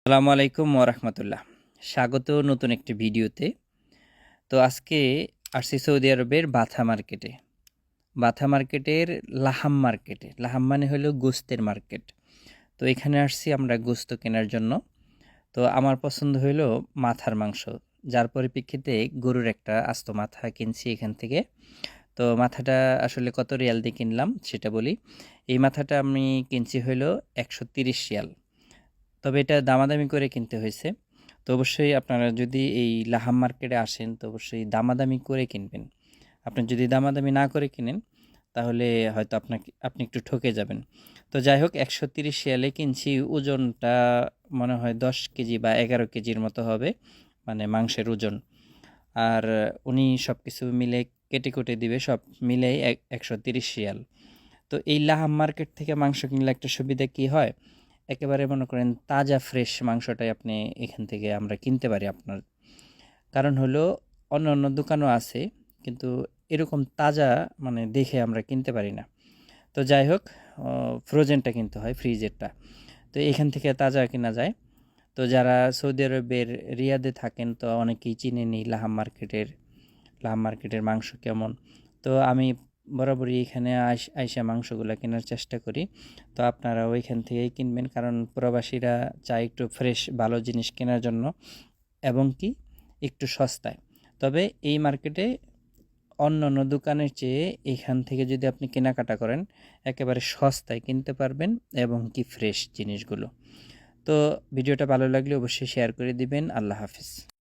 আসসালামু আলাইকুম ওরহমতুল্লাহ। স্বাগত নতুন একটি ভিডিওতে। তো আজকে আসছি সৌদি আরবের বাথা মার্কেটে। বাথা মার্কেটের লাহাম মার্কেটে। লাহাম মানে হলো গোস্তের মার্কেট। তো এখানে আসছি আমরা গোস্ত কেনার জন্য। তো আমার পছন্দ হইলো মাথার মাংস, যার পরিপ্রেক্ষিতে গরুর একটা আস্ত মাথা কিনছি এখান থেকে। তো মাথাটা আসলে কত রিয়াল দিয়ে কিনলাম সেটা বলি। এই মাথাটা আমি কিনছি হইলো 130 রিয়াল। তবে এটা দামাদামি করে কিনতে হয়েছে। তো অবশ্যই আপনারা যদি এই লাহাম মার্কেটে আসেন তো অবশ্যই দামাদামি করে কিনবেন। আপনি যদি দামাদামি না করে কিনেন তাহলে হয়তো আপনি একটু ঠকে যাবেন। তো যাই হোক, 130 রিয়ালে কিনছি। ওজনটা মনে হয় 10 কেজি বা 11 কেজির মতো হবে, মানে মাংসের ওজন। আর উনি সব কিছু মিলে কেটে কুটে দিবে, সব মিলেই 130 রিয়াল। তো এই লাহাম মার্কেট থেকে মাংস কিনলে একটা সুবিধা কি হয়, একেবারে মনে করেন তাজা ফ্রেশ মাংসটাই আপনি এখান থেকে আমরা কিনতে পারি আপনার। কারণ হলো অন্য অন্য দোকানও আছে, কিন্তু এরকম তাজা মানে দেখে আমরা কিনতে পারি না। তো যাই হোক, ফ্রোজেনটা কিনতে হয়, ফ্রিজেরটা। তো এখান থেকে তাজা কিনা যায়। তো যারা সৌদি আরবের রিয়াদে থাকেন তো অনেকেই চিনেনি লাহাম মার্কেটের মাংস কেমন। তো আমি বরাবরই এখানে আইসা মাংসগুলো কেনার চেষ্টা করি। তো আপনারা ওইখান থেকেই কিনবেন, কারণ প্রবাসীরা চায় একটু ফ্রেশ ভালো জিনিস কেনার জন্য, এবং কি একটু সস্তায়। তবে এই মার্কেটে অন্য অন্য দোকানের চেয়ে এখান থেকে যদি আপনি কেনাকাটা করেন একেবারে সস্তায় কিনতে পারবেন, এবং কি ফ্রেশ জিনিসগুলো। তো ভিডিওটা ভালো লাগলে অবশ্যই শেয়ার করে দিবেন। আল্লাহ হাফিজ।